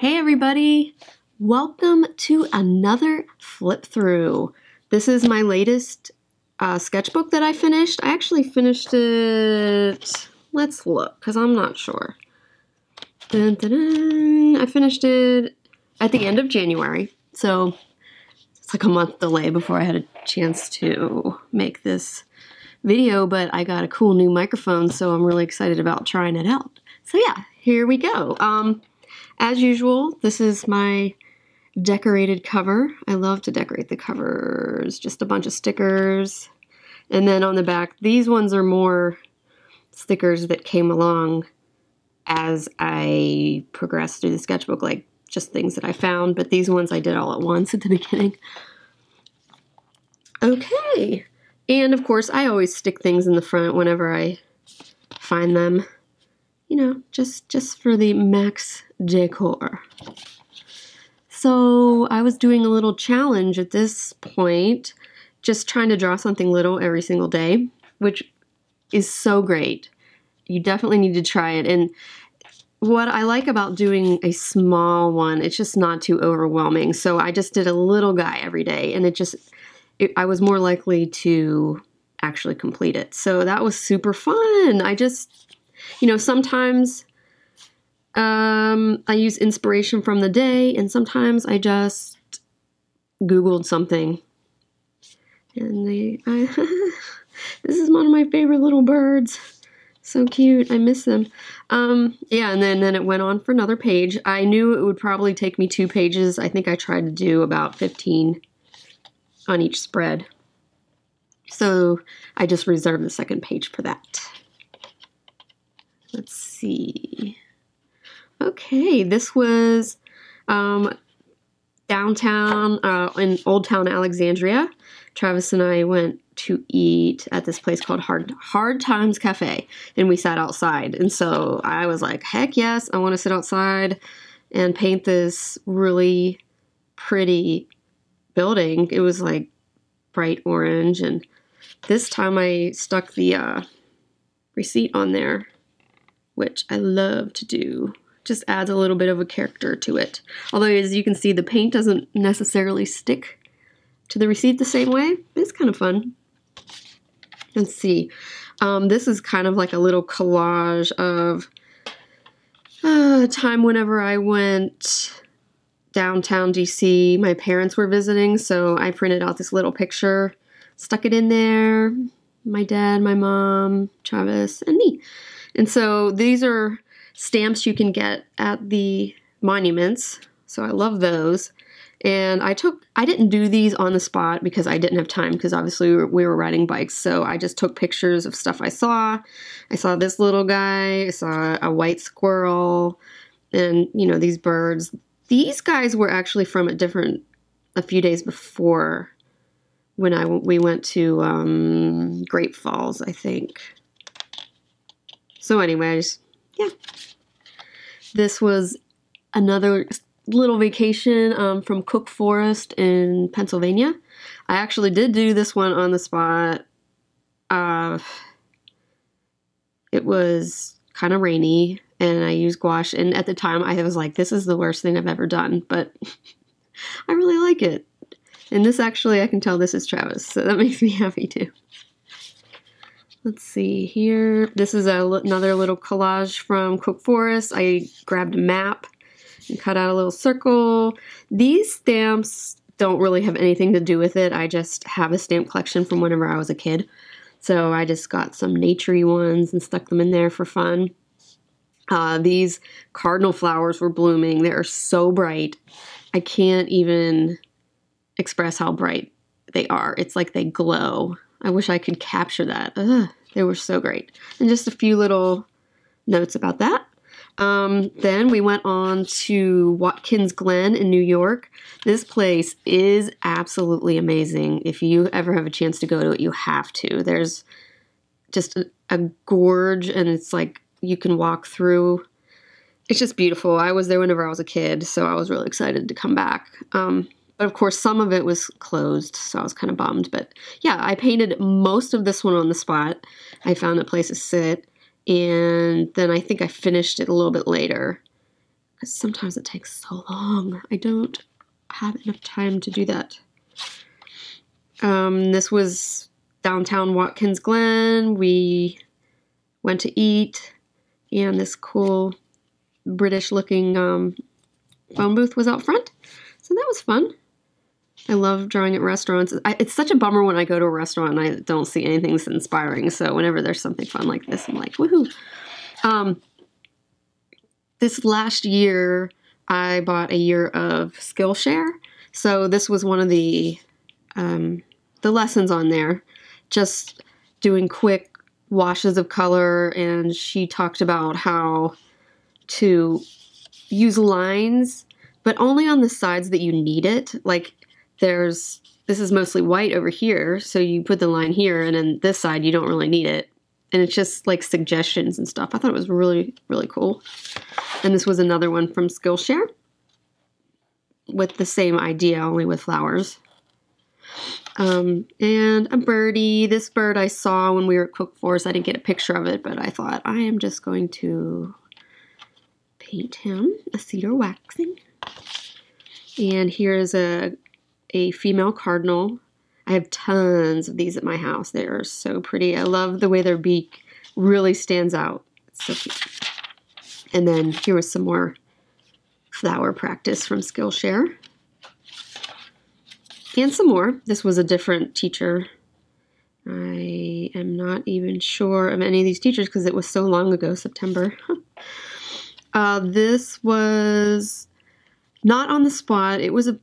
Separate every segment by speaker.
Speaker 1: Hey everybody, welcome to another flip through. This is my latest sketchbook that I finished. I actually finished it, let's look, because I'm not sure. Dun, dun, dun. I finished it at the end of January, so it's like a month delay before I had a chance to make this video, but I got a cool new microphone, so I'm really excited about trying it out. So yeah, here we go. As usual, this is my decorated cover. I love to decorate the covers. Just a bunch of stickers. And then on the back, these ones are more stickers that came along as I progressed through the sketchbook, like just things that I found. But these ones I did all at once at the beginning. Okay. And of course, I always stick things in the front whenever I find them. You know, just for the max decor. So I was doing a little challenge at this point, just trying to draw something little every single day, which is so great. You definitely need to try it. And what I like about doing a small one, it's just not too overwhelming. So I just did a little guy every day, and I was more likely to actually complete it. So that was super fun. Sometimes I use inspiration from the day, and sometimes I just Googled something. And this is one of my favorite little birds. So cute. I miss them. Yeah, and then it went on for another page. I knew it would probably take me 2 pages. I think I tried to do about 15 on each spread. So I just reserved the second page for that. Let's see. Okay, this was downtown in Old Town Alexandria. Travis and I went to eat at this place called Hard Times Cafe, and we sat outside. And so I was like, heck yes, I want to sit outside and paint this really pretty building. It was like bright orange, and this time I stuck the receipt on there, which I love to do. Just adds a little bit of a character to it. Although, as you can see, the paint doesn't necessarily stick to the receipt the same way. It's kind of fun. Let's see. This is kind of like a little collage of time whenever I went downtown DC. My parents were visiting, so I printed out this little picture, stuck it in there. My dad, my mom, Travis, and me. And so these are stamps you can get at the monuments. So I love those. And I didn't do these on the spot because I didn't have time, because obviously we were riding bikes. So I just took pictures of stuff I saw. I saw this little guy. I saw a white squirrel and, these birds. These guys were actually from a few days before when we went to Great Falls, I think. So anyways, yeah. This was another little vacation from Cook Forest in Pennsylvania. I actually did do this one on the spot. It was kind of rainy, and I used gouache. And at the time, I was like, this is the worst thing I've ever done. But I really like it. And this actually, I can tell this is Travis. So that makes me happy too. Let's see here. This is another little collage from Cook Forest. I grabbed a map and cut out a little circle. These stamps don't really have anything to do with it. I just have a stamp collection from whenever I was a kid. So I just got some nature-y ones and stuck them in there for fun. These cardinal flowers were blooming. They are so bright. I can't even express how bright they are. It's like they glow. I wish I could capture that. They were so great. And just a few little notes about that. Then we went on to Watkins Glen in New York. This place is absolutely amazing. If you ever have a chance to go to it, you have to. There's just a gorge, and it's like you can walk through. It's just beautiful. I was there whenever I was a kid, so I was really excited to come back. But of course, some of it was closed, so I was kind of bummed. But yeah, I painted most of this one on the spot. I found a place to sit, and then I think I finished it a little bit later because sometimes it takes so long. I don't have enough time to do that. This was downtown Watkins Glen. We went to eat, and this cool British-looking phone booth was out front. So that was fun. I love drawing at restaurants. It's such a bummer when I go to a restaurant and I don't see anything that's inspiring. So whenever there's something fun like this, I'm like, woohoo. This last year, I bought a year of Skillshare. So this was one of the lessons on there, just doing quick washes of color. And she talked about how to use lines, but only on the sides that you need it. Like this is mostly white over here, so you put the line here, and then this side you don't really need it. And it's just like suggestions and stuff. I thought it was really, really cool. And this was another one from Skillshare with the same idea, only with flowers. And a birdie. This bird I saw when we were at Cook Forest. I didn't get a picture of it, but I thought I am just going to paint him a cedar waxing. And here's a female cardinal. I have tons of these at my house. They are so pretty. I love the way their beak really stands out. It's so cute. And then here was some more flower practice from Skillshare. And some more. This was a different teacher. I am not even sure of any of these teachers because it was so long ago, September. This was not on the spot. It was a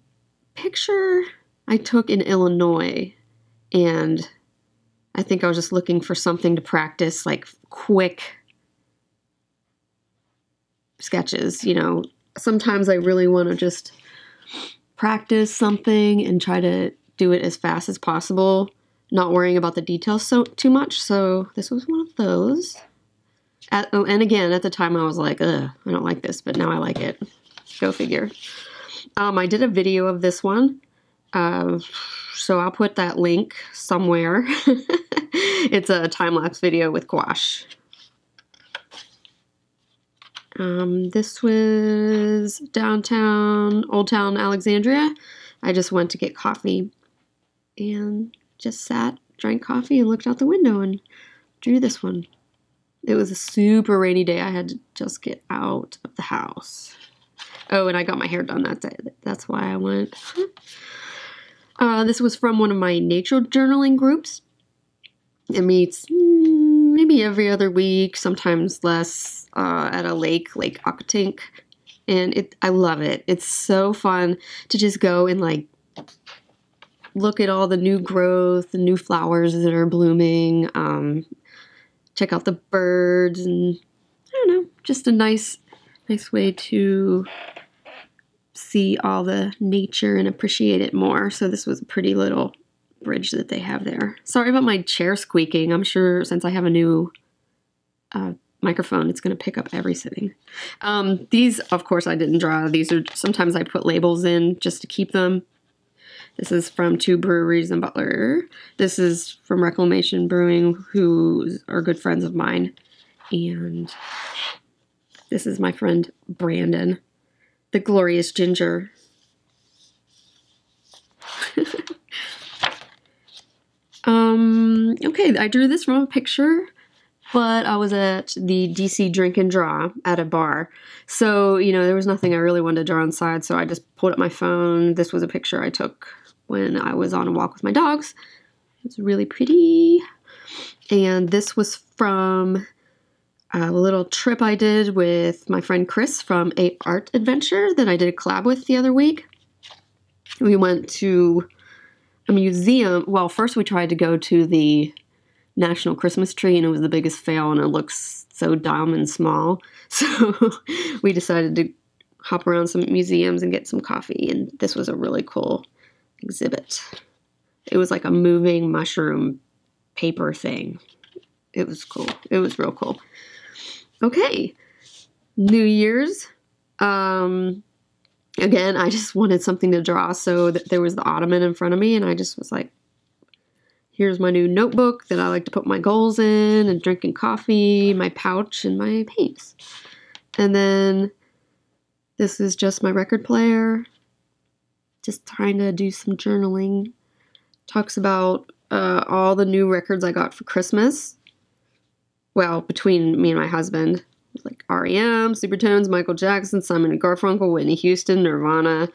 Speaker 1: picture I took in Illinois, and I think I was just looking for something to practice, like quick sketches. You know, sometimes I really want to just practice something and try to do it as fast as possible, not worrying about the details too much. So this was one of those. And again, at the time I was like, ugh, I don't like this, but now I like it. Go figure. I did a video of this one, so I'll put that link somewhere. It's a time-lapse video with gouache. This was downtown, Old Town Alexandria. I just went to get coffee and just sat, drank coffee, and looked out the window and drew this one. It was a super rainy day. I had to just get out of the house. Oh, and I got my hair done that day. That's why I went. This was from one of my nature journaling groups. It meets maybe every other week, sometimes less, at a lake, Lake Okotink. And I love it. It's so fun to just go and like look at all the new growth, the new flowers that are blooming, check out the birds, and I don't know, just a nice way to see all the nature and appreciate it more. So this was a pretty little bridge that they have there. Sorry about my chair squeaking. I'm sure since I have a new microphone, it's going to pick up everything. These, of course, I didn't draw. These are, sometimes I put labels in just to keep them. This is from Two Breweries in Butler. This is from Reclamation Brewing, who are good friends of mine. And this is my friend Brandon, the Glorious Ginger. Okay, I drew this from a picture, but I was at the DC Drink and Draw at a bar. So, you know, there was nothing I really wanted to draw inside, so I just pulled up my phone. This was a picture I took when I was on a walk with my dogs. It's really pretty. And this was from a little trip I did with my friend Chris from A Art Adventure that I did a collab with the other week. We went to a museum. Well, first we tried to go to the National Christmas Tree, and it was the biggest fail, and it looks so dumb and small. So we decided to hop around some museums and get some coffee, and this was a really cool exhibit. It was like a moving mushroom paper thing. It was cool. It was real cool. Okay, New Year's. Again, I just wanted something to draw, so there was the ottoman in front of me, and I just was like, here's my new notebook that I like to put my goals in, and drinking coffee, my pouch, and my paints. And then This is just my record player. Just trying to do some journaling. Talks about all the new records I got for Christmas. Well, between me and my husband. Like R.E.M., Supertones, Michael Jackson, Simon and Garfunkel, Whitney Houston, Nirvana,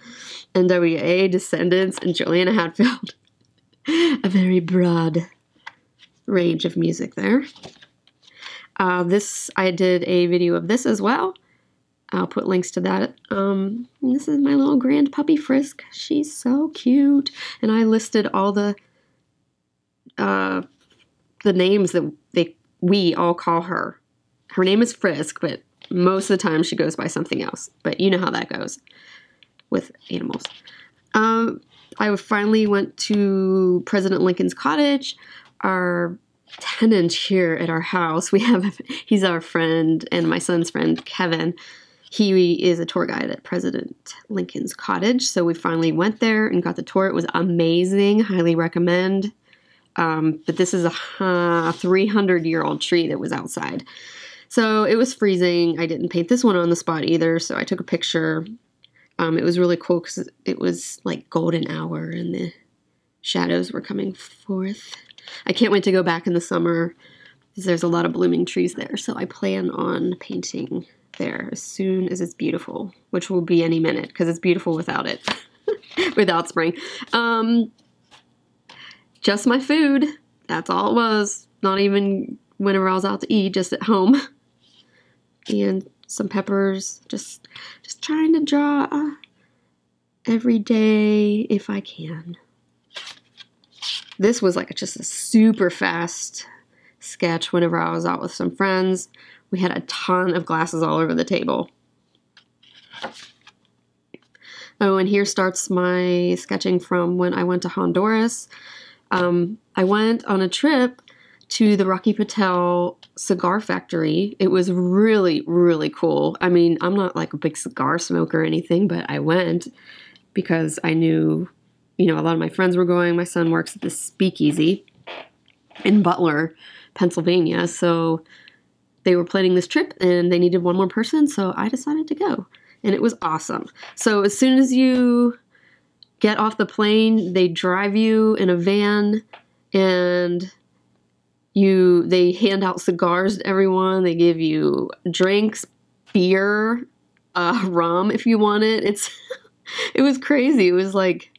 Speaker 1: N.W.A., Descendants, and Juliana Hatfield. A very broad range of music there. I did a video of this as well. I'll put links to that. This is my little grand puppy Frisk. She's so cute. And I listed all the names that we all call her. Her name is Frisk, but most of the time she goes by something else. But you know how that goes with animals. I finally went to President Lincoln's cottage. Our tenant here at our house, he's our friend and my son's friend, Kevin. He is a tour guide at President Lincoln's cottage. So we finally went there and got the tour. It was amazing. Highly recommend. But this is a 300-year-old tree that was outside. So it was freezing. I didn't paint this one on the spot either, so I took a picture. It was really cool because it was like golden hour and the shadows were coming forth. I can't wait to go back in the summer because there's a lot of blooming trees there. So I plan on painting there as soon as it's beautiful, which will be any minute because it's beautiful without it, without spring. Just my food. That's all it was. Not even whenever I was out to eat, just at home. And some peppers. Just trying to draw every day if I can. This was like just a super fast sketch whenever I was out with some friends. We had a ton of glasses all over the table. Oh, and here starts my sketching from when I went to Honduras. I went on a trip to the Rocky Patel cigar factory. It was really, really cool. I mean, I'm not like a big cigar smoker or anything, but I went because I knew, a lot of my friends were going. My son works at the Speakeasy in Butler, Pennsylvania. So they were planning this trip and they needed one more person. So I decided to go and it was awesome. So as soon as you get off the plane, they drive you in a van and they hand out cigars to everyone. They give you drinks, beer, rum if you want it. It was crazy. It was like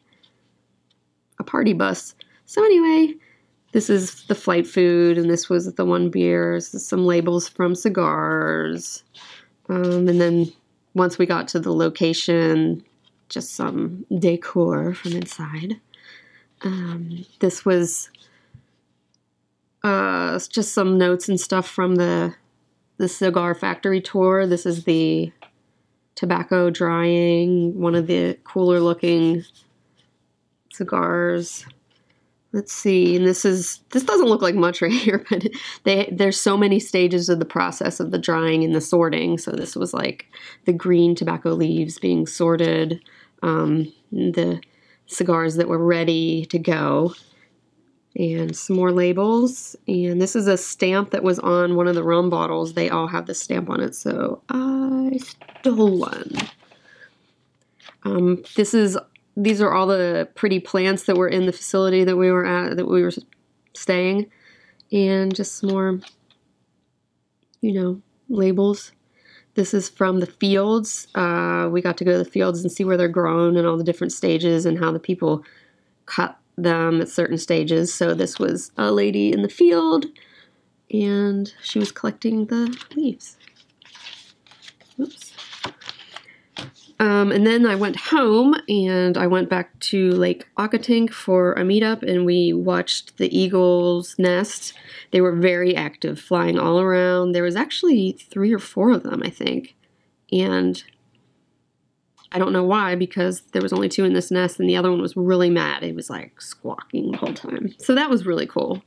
Speaker 1: a party bus. So anyway, this is the flight food, and this was the one beer. This is some labels from cigars. And then once we got to the location, just some decor from inside. This was just some notes and stuff from the cigar factory tour. This is the tobacco drying, one of the cooler looking cigars. Let's see, and this doesn't look like much right here, but there's so many stages of the process of the drying and the sorting. So this was like the green tobacco leaves being sorted, the cigars that were ready to go, and some more labels. And this is a stamp that was on one of the rum bottles. They all have the stamp on it, so I stole one. These are all the pretty plants that were in the facility that we were at, that we were staying, and just some more, labels. This is from the fields. We got to go to the fields and see where they're grown and all the different stages and how the people cut them at certain stages. So this was a lady in the field, and she was collecting the leaves. Oops. And then I went home and I went back to Lake Ocotank for a meetup, and we watched the eagles nest. They were very active, flying all around. There was actually 3 or 4 of them, I think. And I don't know why, because there was only 2 in this nest and the other one was really mad. It was like squawking the whole time. So that was really cool.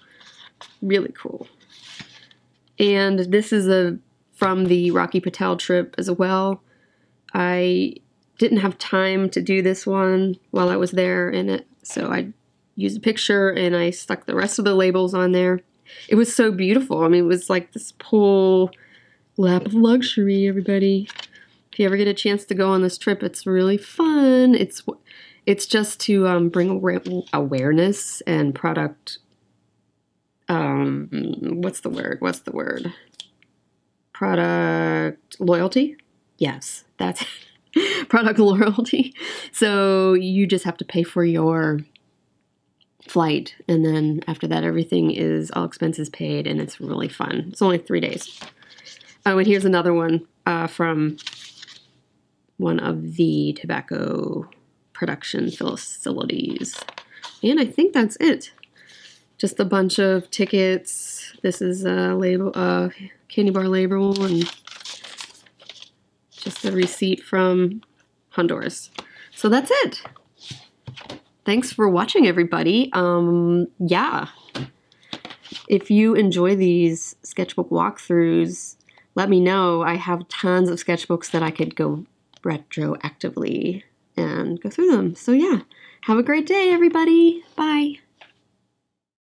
Speaker 1: Really cool. And this is from the Rocky Patel trip as well. I didn't have time to do this one while I was there in it, so I used a picture and I stuck the rest of the labels on there. It was so beautiful. I mean, it was like this pool lap of luxury, everybody. If you ever get a chance to go on this trip, it's really fun. It's just to bring awareness and product. What's the word? Product loyalty? Yes, that's product loyalty. So you just have to pay for your flight, and then after that, everything is all expenses paid, and it's really fun. It's only 3 days. Oh, and here's another one from one of the tobacco production facilities. And I think that's it. Just a bunch of tickets. This is a label, candy bar label, and just a receipt from Honduras. So that's it. Thanks for watching, everybody. Yeah. If you enjoy these sketchbook walkthroughs, let me know. I have tons of sketchbooks that I could go retroactively and go through them. So yeah, have a great day, everybody. Bye.